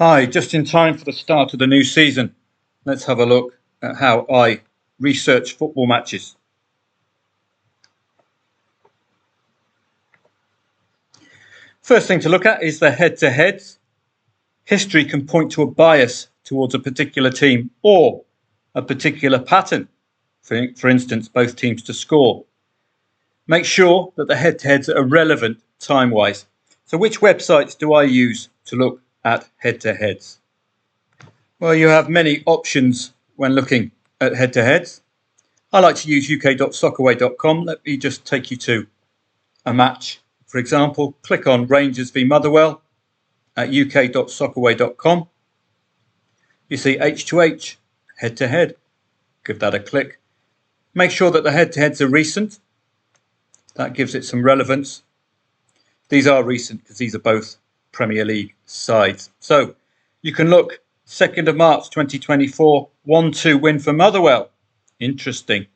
Hi, just in time for the start of the new season. Let's have a look at how I research football matches. First thing to look at is the head-to-heads. History can point to a bias towards a particular team or a particular pattern. For instance, both teams to score. Make sure that the head-to-heads are relevant time-wise. So which websites do I use to look at head-to-heads? Well, you have many options when looking at head-to-heads. I like to use uk.soccerway.com. Let me just take you to a match. For example, click on Rangers v Motherwell at uk.soccerway.com. You see H2H, head-to-head. Give that a click. Make sure that the head-to-heads are recent. That gives it some relevance. These are recent because these are both Premier League sides. So you can look 2nd of March 2024, 1-2 win for Motherwell. Interesting.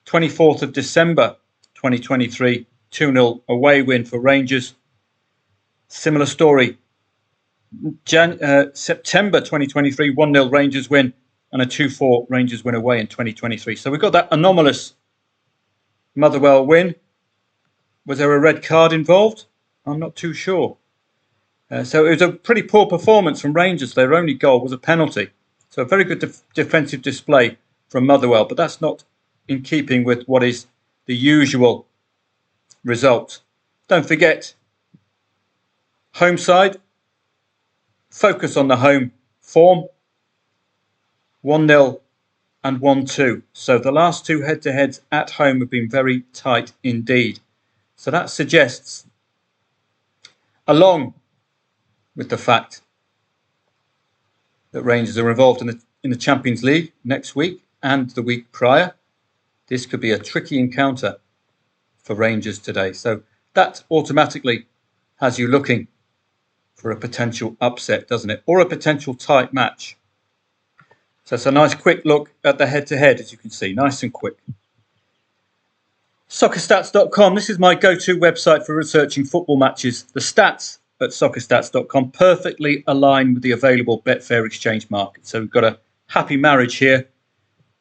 24th of December 2023, 2-0 away win for Rangers. Similar story. September 2023, 1-0 Rangers win and a 2-4 Rangers win away in 2023. So we've got that anomalous Motherwell win. Was there a red card involved? I'm not too sure. So it was a pretty poor performance from Rangers. Their only goal was a penalty. So a very good defensive display from Motherwell, but that's not in keeping with what is the usual result. Don't forget, home side, focus on the home form, 1-0 and 1-2. So the last two head-to-heads at home have been very tight indeed. So that suggests, along with the fact that Rangers are involved in the Champions League next week and the week prior, this could be a tricky encounter for Rangers today. So that automatically has you looking for a potential upset, doesn't it? Or a potential tight match. So it's a nice quick look at the head-to-head, as you can see, nice and quick. Soccerstats.com, this is my go-to website for researching football matches. The stats at soccerstats.com perfectly align with the available Betfair exchange market. So we've got a happy marriage here.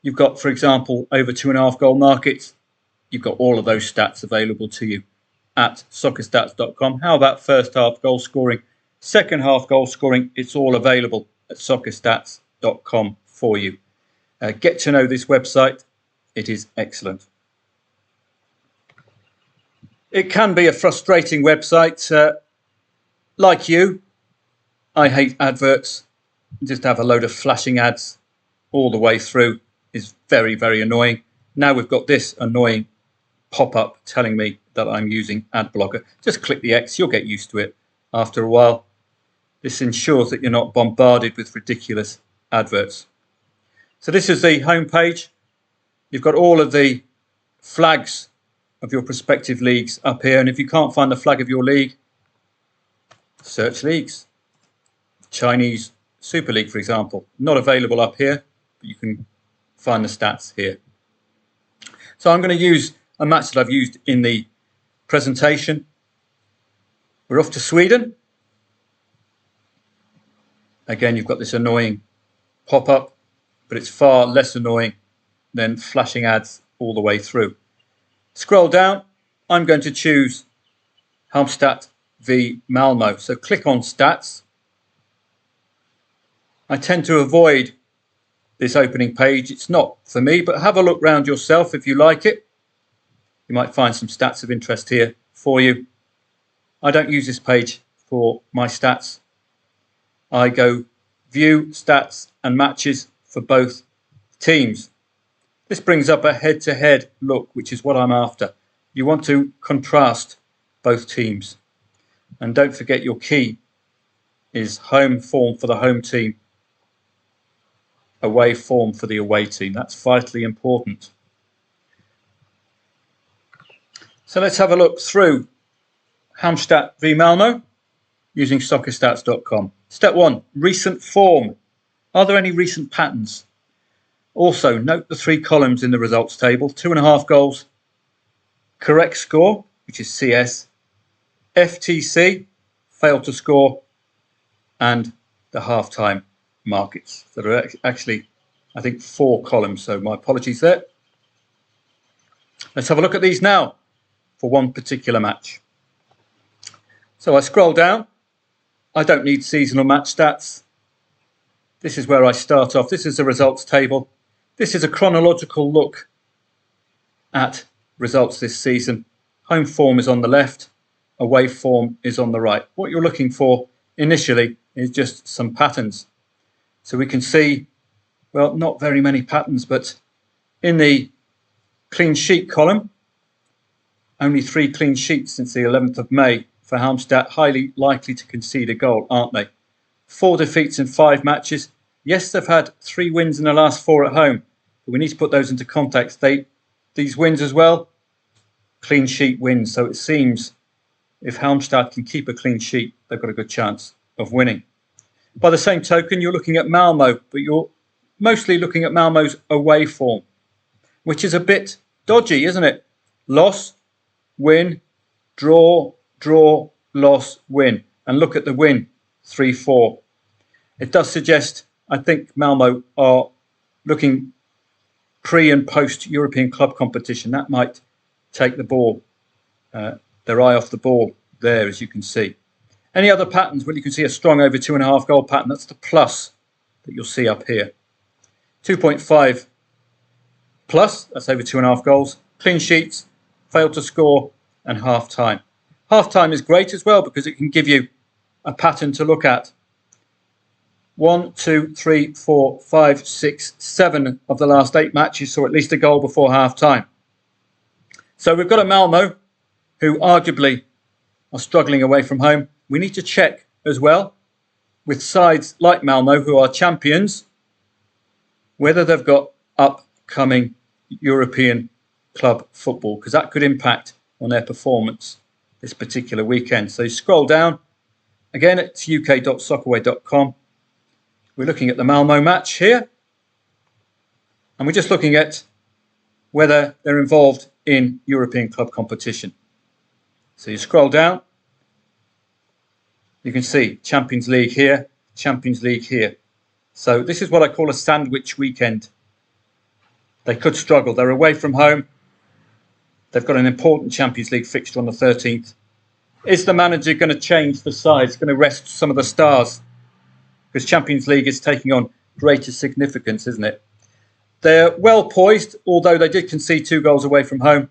You've got, for example, over 2.5 goal markets. You've got all of those stats available to you at soccerstats.com. How about first half goal scoring, second half goal scoring? It's all available at soccerstats.com for you. Get to know this website. It is excellent. It can be a frustrating website. Like you, I hate adverts. Just have a load of flashing ads all the way through is very, very annoying. Now we've got this annoying pop-up telling me that I'm using ad blocker. Just click the X, you'll get used to it after a while. This ensures that you're not bombarded with ridiculous adverts. So this is the home page. You've got all of the flags of your respective leagues up here. And if you can't find the flag of your league, search leagues. Chinese Super League, for example, not available up here, but you can find the stats here. So I'm going to use a match that I've used in the presentation. We're off to Sweden. Again, you've got this annoying pop-up, but it's far less annoying than flashing ads all the way through. Scroll down. I'm going to choose Halmstad v Malmo. So click on stats. I tend to avoid this opening page. It's not for me, but have a look round yourself if you like it. You might find some stats of interest here for you. I don't use this page for my stats. I go view stats and matches for both teams. This brings up a head-to-head look, which is what I'm after. You want to contrast both teams. And don't forget your key is home form for the home team, away form for the away team. That's vitally important. So let's have a look through Halmstad v Malmo using soccerstats.com. Step 1, recent form. Are there any recent patterns? Also, note the 3 columns in the results table. 2.5 goals, correct score, which is CS, FTC, failed to score, and the half-time markets. So there are actually, I think, 4 columns, so my apologies there. Let's have a look at these now for one particular match. So I scroll down. I don't need seasonal match stats. This is where I start off. This is the results table. This is a chronological look at results this season. Home form is on the left, away form is on the right. What you're looking for initially is just some patterns. So we can see, well, not very many patterns, but in the clean sheet column, only 3 clean sheets since the 11th of May for Halmstad, highly likely to concede a goal, aren't they? 4 defeats in 5 matches. Yes, they've had 3 wins in the last 4 at home, but we need to put those into context. These wins as well, clean sheet wins. So it seems if Halmstad can keep a clean sheet, they've got a good chance of winning. By the same token, you're looking at Malmo, but you're mostly looking at Malmo's away form, which is a bit dodgy, isn't it? Loss, win, draw, loss, win. And look at the win, 3-4. It does suggest, I think, Malmo are looking pre and post European club competition. That might take the ball, their eye off the ball there, as you can see. Any other patterns? Well, you can see a strong over 2.5 goal pattern. That's the plus that you'll see up here. 2.5 plus, that's over 2.5 goals. Clean sheets, failed to score, and half time. Half time is great as well because it can give you a pattern to look at. 1, 2, 3, 4, 5, 6, 7 of the last 8 matches saw at least a goal before half time. So we've got a Malmo who arguably are struggling away from home. We need to check as well with sides like Malmo, who are champions, whether they've got upcoming European club football, because that could impact on their performance this particular weekend. So you scroll down. Again, it's uk.soccerway.com. We're looking at the Malmo match here. And we're just looking at whether they're involved in European club competition. So you scroll down. You can see Champions League here, Champions League here. So this is what I call a sandwich weekend. They could struggle. They're away from home. They've got an important Champions League fixture on the 13th. Is the manager going to change the sides, going to rest some of the stars? Because Champions League is taking on greater significance, isn't it? They're well poised, although they did concede 2 goals away from home.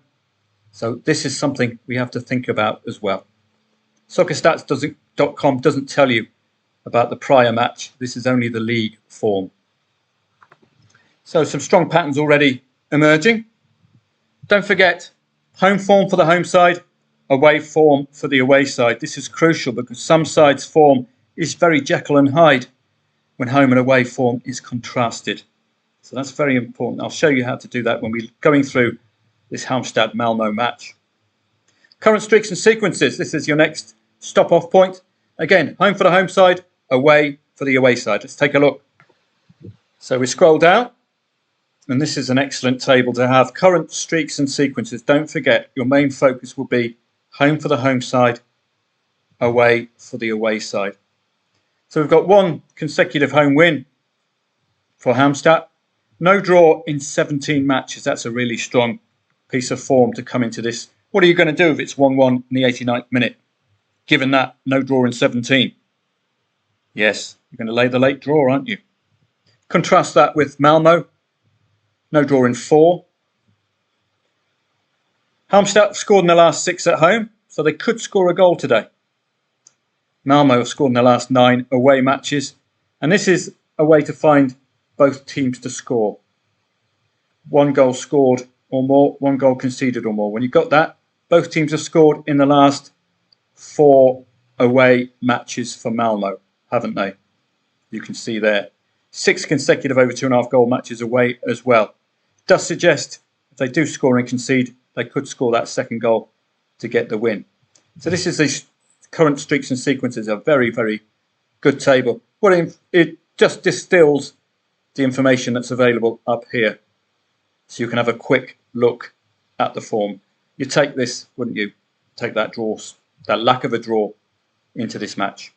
So this is something we have to think about as well. Soccerstats.com doesn't tell you about the prior match. This is only the league form. So some strong patterns already emerging. Don't forget, home form for the home side, away form for the away side. This is crucial because some sides' form is very Jekyll and Hyde when home and away form is contrasted. So that's very important. I'll show you how to do that when we're going through this Halmstad-Malmo match. Current streaks and sequences. This is your next stop-off point. Again, home for the home side, away for the away side. Let's take a look. So we scroll down, and this is an excellent table to have. Current streaks and sequences. Don't forget, your main focus will be home for the home side, away for the away side. So we've got 1 consecutive home win for Halmstad. No draw in 17 matches. That's a really strong piece of form to come into this. What are you going to do if it's 1-1 in the 89th minute? Given that, no draw in 17. Yes, you're going to lay the late draw, aren't you? Contrast that with Malmo. No draw in 4. Halmstad scored in the last 6 at home, so they could score a goal today. Malmo have scored in the last 9 away matches, and this is a way to find both teams to score. 1 goal scored or more, 1 goal conceded or more. When you've got that, both teams have scored in the last 4 away matches for Malmo, haven't they? You can see there. 6 consecutive over 2.5 goal matches away as well. Does suggest if they do score and concede, they could score that 2nd goal to get the win. So this is the current streaks and sequences, a very, very good table. Well, it just distills the information that's available up here. So you can have a quick look at the form. You take this, wouldn't you? Take that draw, that lack of a draw into this match.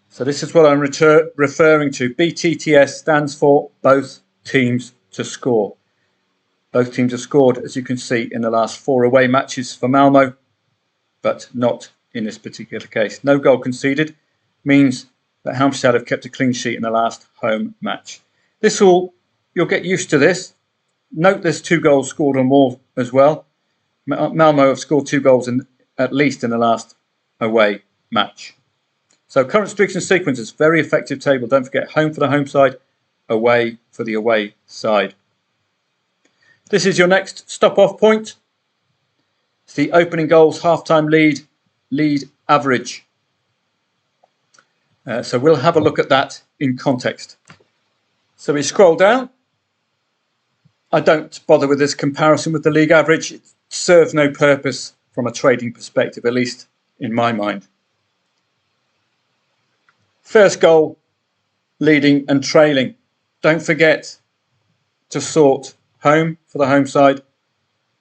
So this is what I'm referring to. BTTS stands for both teams to score. Both teams have scored, as you can see, in the last 4 away matches for Malmo, but not in this particular case. No goal conceded means that Halmstad have kept a clean sheet in the last home match. You'll get used to this. Note there's 2 goals scored or more as well. Malmo have scored 2 goals at least in the last away match. So current streaks and sequences, very effective table. Don't forget, home for the home side, away for the away side. This is your next stop-off point. It's the opening goals, half-time lead average. So we'll have a look at that in context. So we scroll down. I don't bother with this comparison with the league average. It serves no purpose from a trading perspective, at least in my mind. First goal, leading and trailing. Don't forget to sort home for the home side,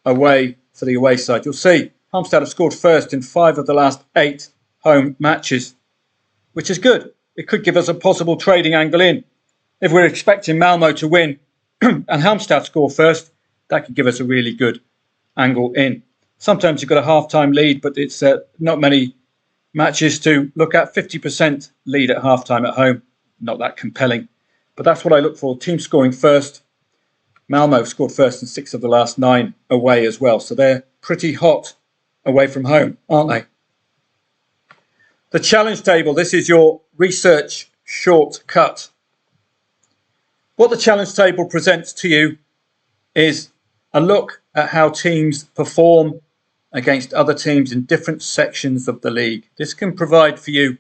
away for the away side. You'll see Halmstad have scored first in 5 of the last 8 home matches, which is good. It could give us a possible trading angle in. If we're expecting Malmo to win and Halmstad score first, that could give us a really good angle in. Sometimes you've got a half-time lead, but it's not many matches to look at. 50% lead at half-time at home, not that compelling. But that's what I look for. Team scoring first. Malmo have scored first in 6 of the last 9 away as well. So they're pretty hot away from home, aren't they? The challenge table, this is your research shortcut. What the challenge table presents to you is a look at how teams perform against other teams in different sections of the league. This can provide for you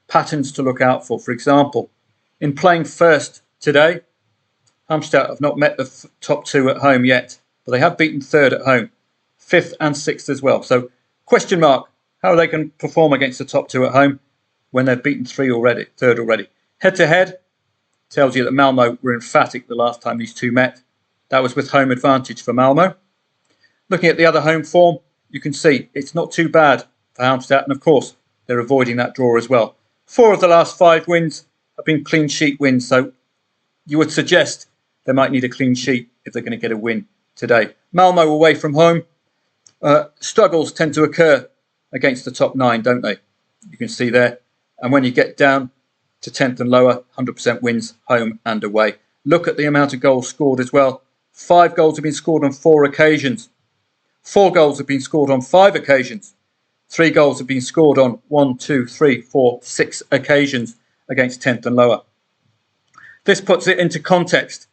patterns to look out for. For example, in playing first today, Halmstad have not met the top 2 at home yet, but they have beaten 3rd at home, 5th and 6th as well. So question mark, how they can perform against the top 2 at home when they've beaten 3rd already. Head to head tells you that Malmo were emphatic the last time these two met. That was with home advantage for Malmo. Looking at the other home form, you can see it's not too bad for Halmstad, and of course they're avoiding that draw as well. 4 of the last 5 wins have been clean sheet wins, so you would suggest they might need a clean sheet if they're going to get a win today. Malmo away from home. Struggles tend to occur against the top 9, don't they? You can see there. And when you get down to 10th and lower, 100% wins home and away. Look at the amount of goals scored as well. 5 goals have been scored on 4 occasions. 4 goals have been scored on 5 occasions. 3 goals have been scored on 1, 2, 3, 4, 6 occasions against 10th and lower. This puts it into context.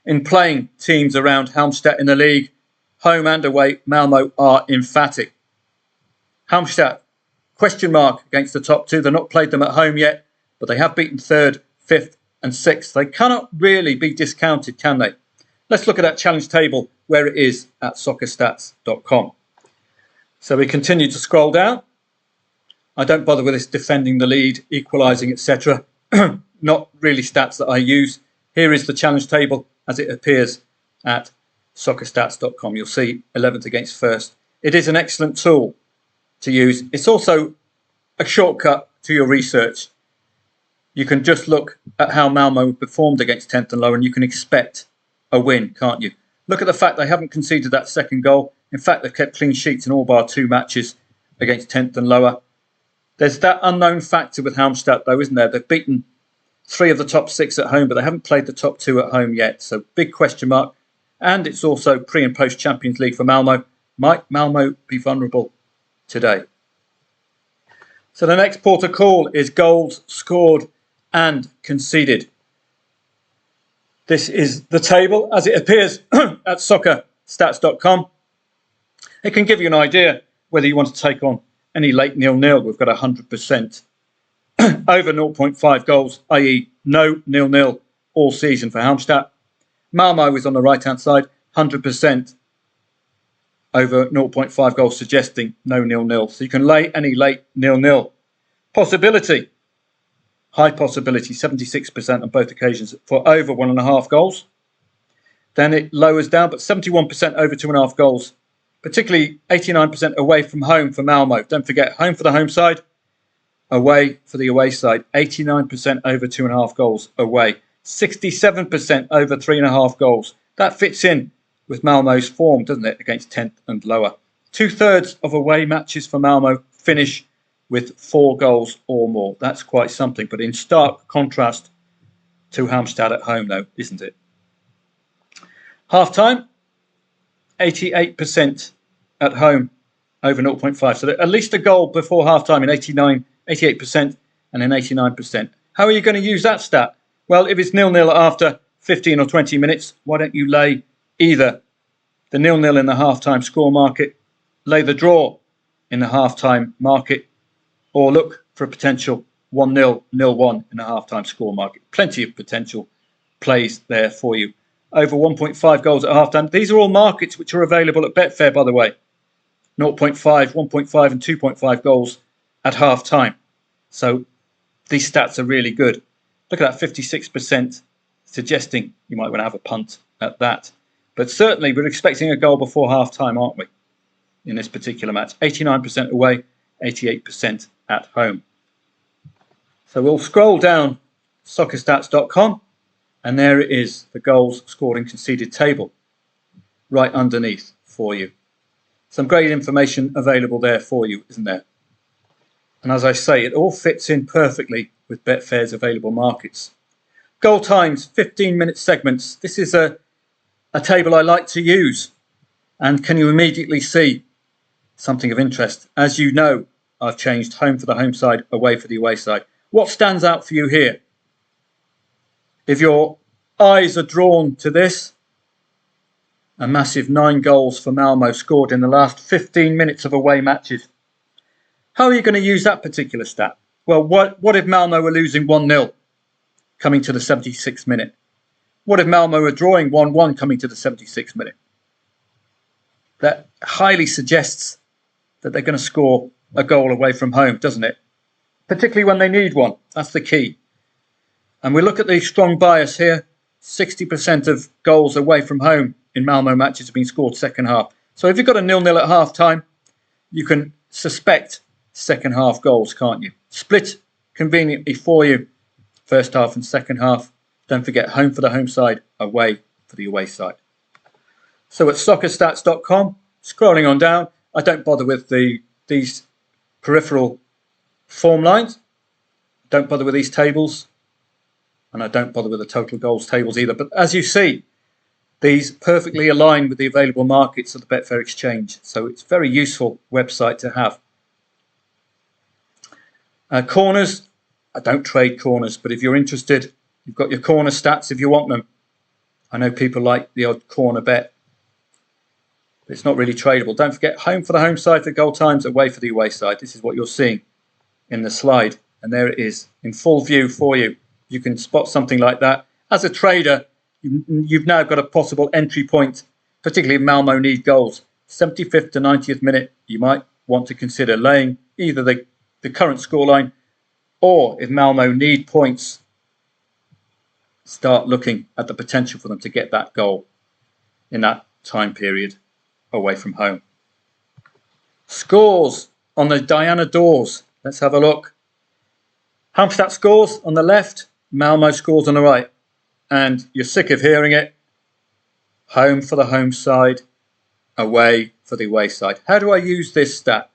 In playing teams around Halmstad in the league, home and away, Malmo are emphatic. Halmstad, question mark against the top 2. They've not played them at home yet, but they have beaten 3rd, 5th and 6th. They cannot really be discounted, can they? Let's look at that challenge table where it is at soccerstats.com. So we continue to scroll down. I don't bother with this defending the lead, equalising, etc. Not really stats that I use. Here is the challenge table as it appears at soccerstats.com. You'll see 11th against 1st. It is an excellent tool to use. It's also a shortcut to your research. You can just look at how Malmo performed against 10th and lower and you can expect a win, can't you? Look at the fact they haven't conceded that second goal. In fact, they've kept clean sheets in all bar 2 matches against 10th and lower. There's that unknown factor with Halmstad, though, isn't there? They've beaten 3 of the top 6 at home, but they haven't played the top 2 at home yet. So big question mark. And it's also pre and post Champions League for Malmo. Might Malmo be vulnerable today? So the next port of call is goals scored and conceded. This is the table as it appears at soccerstats.com. It can give you an idea whether you want to take on any late 0-0. We've got 100% over 0.5 goals, i.e. no 0-0 all season for Halmstad. Malmo is on the right-hand side, 100% over 0.5 goals, suggesting no 0-0. So you can lay any late 0-0. Possibility, high possibility, 76% on both occasions for over 1.5 goals. Then it lowers down, but 71% over 2.5 goals, particularly 89% away from home for Malmo. Don't forget, home for the home side, away for the away side, 89% over 2.5 goals away, 67% over 3.5 goals. That fits in with Malmo's form, doesn't it, against 10th and lower. 2/3 of away matches for Malmo finish with 4 goals or more. That's quite something, but in stark contrast to Halmstad at home, though, isn't it? Half-time, 88% at home over 0.5. So at least a goal before half-time in 88% and in 89%. How are you going to use that stat? Well, if it's 0-0 after 15 or 20 minutes, why don't you lay either the 0-0 in the half-time score market, lay the draw in the half-time market, or look for a potential 1-0, 0-1 in the half-time score market. Plenty of potential plays there for you. Over 1.5 goals at half-time. These are all markets which are available at Betfair, by the way. 0.5, 1.5 and 2.5 goals at half-time. So these stats are really good. Look at that, 56% suggesting you might want to have a punt at that. But certainly we're expecting a goal before half-time, aren't we, in this particular match? 89% away, 88% at home. So we'll scroll down soccerstats.com, and there it is, the goals scored and conceded table, right underneath for you. Some great information available there for you, isn't there? And as I say, it all fits in perfectly with Betfair's available markets. Goal times, 15-minute segments. This is a table I like to use. And can you immediately see something of interest? As you know, I've changed home for the home side, away for the away side. What stands out for you here? If your eyes are drawn to this, a massive 9 goals for Malmo scored in the last 15 minutes of away matches. How are you going to use that particular stat? Well, what if Malmo were losing 1-0 coming to the 76th minute? What if Malmo were drawing 1-1 coming to the 76th minute? That highly suggests that they're going to score a goal away from home, doesn't it? Particularly when they need one. That's the key. And we look at the strong bias here. 60% of goals away from home in Malmo matches have been scored second half. So if you've got a 0-0 at half time, you can suspect second half goals, can't you? Split conveniently for you, first half and second half. Don't forget, home for the home side, away for the away side. So at soccerstats.com, scrolling on down, I don't bother with these peripheral form lines. Don't bother with these tables. And I don't bother with the total goals tables either. But as you see, these perfectly align with the available markets of the Betfair Exchange. So it's a very useful website to have. Corners, I don't trade corners, but if you're interested, you've got your corner stats if you want them. I know people like the odd corner bet. But it's not really tradable. Don't forget, home for the home side for goal times, away for the away side. This is what you're seeing in the slide. And there it is in full view for you. You can spot something like that. As a trader, you've now got a possible entry point, particularly if Malmo need goals. 75th to 90th minute, you might want to consider laying either the current scoreline, or if Malmo need points, start looking at the potential for them to get that goal in that time period away from home. Scores on the Diana doors. Let's have a look. Halmstad scores on the left, Malmo scores on the right. And you're sick of hearing it. Home for the home side, away for the away side. How do I use this stat?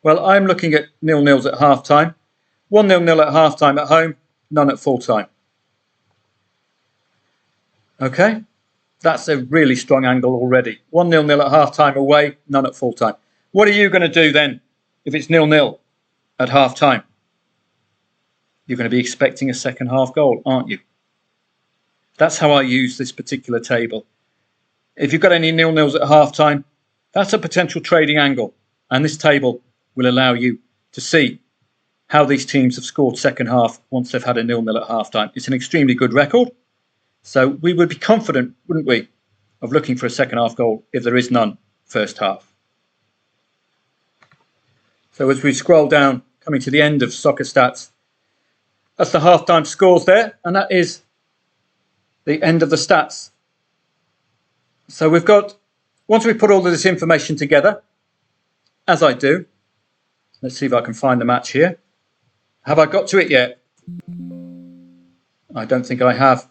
Well, I'm looking at 0-0s at half time. 1-0 at half time at home, none at full time. Okay, that's a really strong angle already. 1-0 at half time away, none at full time. What are you going to do then if it's 0-0 at half time? You're going to be expecting a second half goal, aren't you? That's how I use this particular table. If you've got any 0-0s at half time, that's a potential trading angle. And this table will allow you to see how these teams have scored second half once they've had a 0-0 at half time. It's an extremely good record. So we would be confident, wouldn't we, of looking for a second half goal if there is none first half. So as we scroll down, coming to the end of Soccer Stats, that's the half-time scores there, and that is the end of the stats. So we've got, once we put all of this information together, as I do, let's see if I can find the match here. Have I got to it yet? I don't think I have.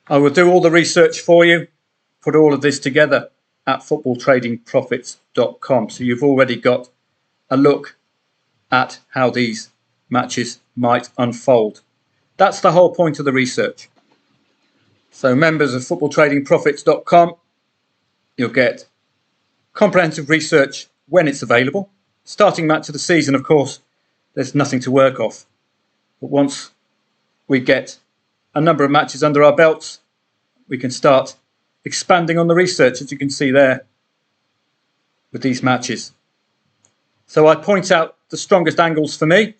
I will do all the research for you, put all of this together at footballtradingprofits.com. So you've already got a look at how these matches might unfold. That's the whole point of the research. So members of footballtradingprofits.com, you'll get comprehensive research when it's available. Starting match of the season, of course, there's nothing to work off. But once we get a number of matches under our belts, we can start expanding on the research, as you can see there with these matches. So I point out the strongest angles for me,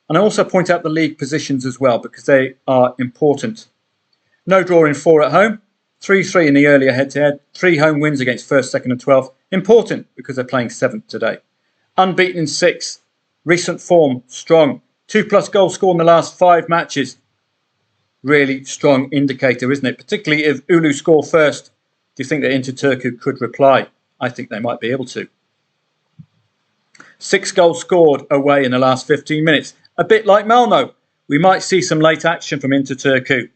and I also point out the league positions as well, because they are important. No draw in 4 at home, 3-3 in the earlier head-to-head, 3 home wins against 1st, 2nd and 12th. Important because they're playing 7th today. Unbeaten in 6, recent form strong, 2+ goals scored in the last 5 matches. Really strong indicator, isn't it? Particularly if Ulu score first. Do you think that Inter Turku could reply? I think they might be able to. 6 goals scored away in the last 15 minutes. A bit like Malmo. We might see some late action from Inter Turku.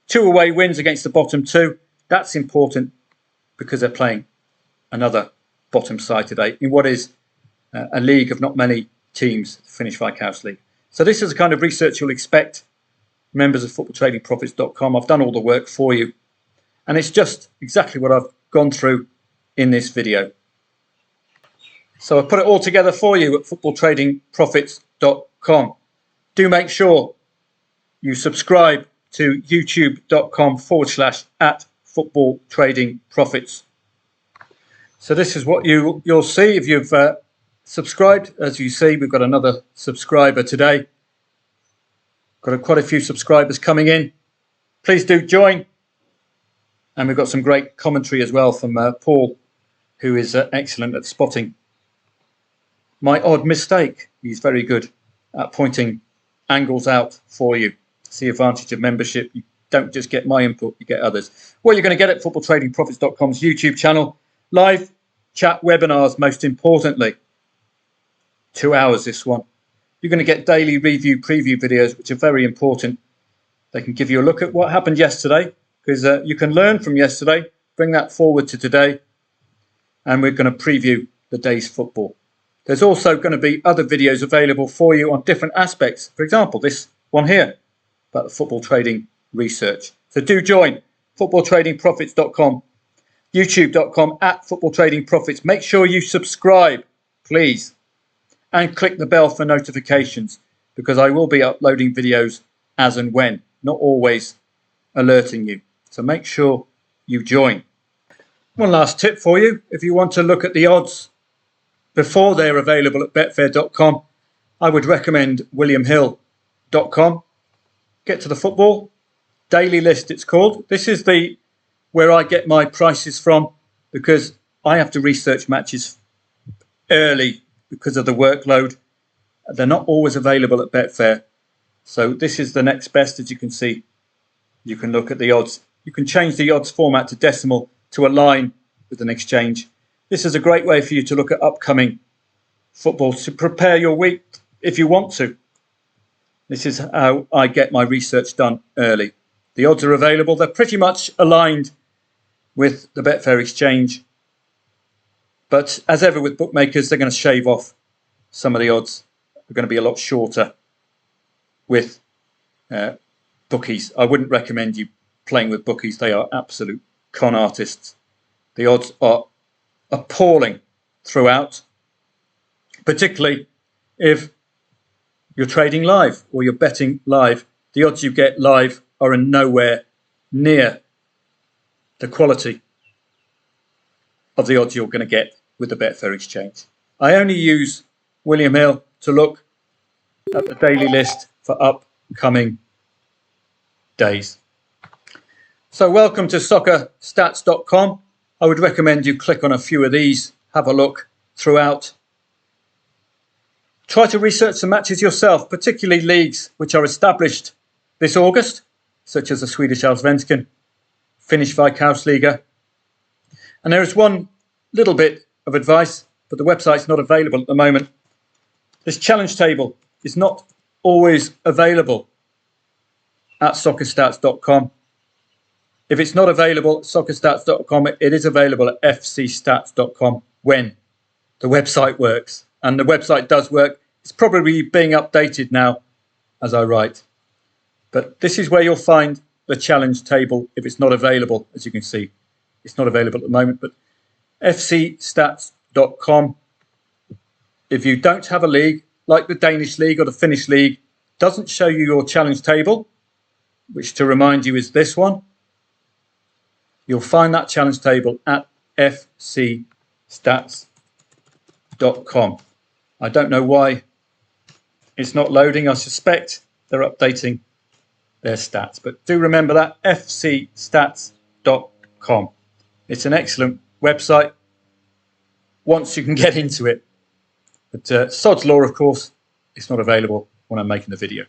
2 away wins against the bottom 2. That's important because they're playing another bottom side today in what is a league of not many teams, the Finnish Veikkaus League. So this is the kind of research you'll expect, members of footballtradingprofits.com. I've done all the work for you. And it's just exactly what I've gone through in this video. So I've put it all together for you at footballtradingprofits.com. Do make sure you subscribe to youtube.com/@footballtradingprofits. So this is what you'll see if you've subscribed. As you see, we've got another subscriber today. Got quite a few subscribers coming in. Please do join. And we've got some great commentary as well from Paul, who is excellent at spotting my odd mistake. He's very good at pointing angles out for you. It's the advantage of membership. You don't just get my input, you get others. What you're going to get at footballtradingprofits.com's YouTube channel, live chat webinars, most importantly. 2 hours this one. You're going to get daily review preview videos, which are very important. They can give you a look at what happened yesterday, because you can learn from yesterday, bring that forward to today, and we're going to preview the day's football. There's also going to be other videos available for you on different aspects. For example, this one here about the football trading research. So do join footballtradingprofits.com, youtube.com/footballtradingprofits. Make sure you subscribe, please, and click the bell for notifications, because I will be uploading videos as and when, not always alerting you. So make sure you join. One last tip for you. If you want to look at the odds before they're available at betfair.com, I would recommend williamhill.com. Get to the football daily list, it's called. This is where I get my prices from, because I have to research matches early because of the workload. They're not always available at Betfair. So this is the next best. As you can see, you can look at the odds. You can change the odds format to decimal to align with an exchange. This is a great way for you to look at upcoming football, to prepare your week if you want to. This is how I get my research done early. The odds are available. They're pretty much aligned with the Betfair exchange. But as ever with bookmakers, they're going to shave off some of the odds. They're going to be a lot shorter with bookies. I wouldn't recommend you playing with bookies. They are absolute con artists. The odds are appalling throughout, particularly if you're trading live or you're betting live. The odds you get live are in nowhere near the quality of the odds you're going to get with the Betfair exchange. I only use William Hill to look at the daily list for upcoming days. So welcome to soccerstats.com. I would recommend you click on a few of these, have a look throughout. Try to research the matches yourself, particularly leagues which are established this August, such as the Swedish Allsvenskan, Finnish Veikkaus Liga. And there is one little bit of advice, but the website's not available at the moment. This challenge table is not always available at soccerstats.com. If it's not available at soccerstats.com, it is available at fcstats.com when the website works. And the website does work. It's probably being updated now as I write. But this is where you'll find the challenge table if it's not available. As you can see, it's not available at the moment, but fcstats.com. If you don't have a league, like the Danish league or the Finnish league, doesn't show you your challenge table, which to remind you is this one, you'll find that challenge table at fcstats.com. I don't know why it's not loading. I suspect they're updating their stats, but do remember that, fcstats.com. It's an excellent website once you can get into it. But sod's law, of course, it's not available when I'm making the video.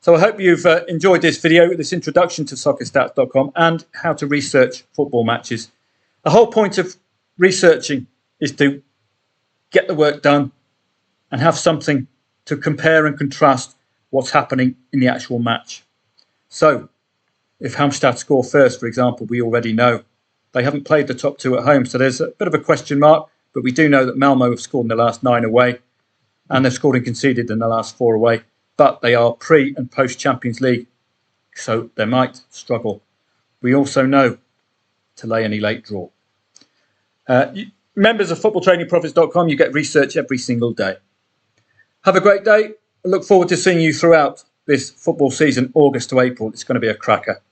So I hope you've enjoyed this video, this introduction to soccerstats.com and how to research football matches. The whole point of researching is to get the work done and have something to compare and contrast what's happening in the actual match. So if Halmstad score first, for example, we already know they haven't played the top two at home, so there's a bit of a question mark, but we do know that Malmo have scored in the last 9 away and they've scored and conceded in the last 4 away. But they are pre and post Champions League, so they might struggle. We also know to lay any late draw. Members of footballtrainingprofits.com, you get research every single day. Have a great day. I look forward to seeing you throughout this football season, August to April. It's going to be a cracker.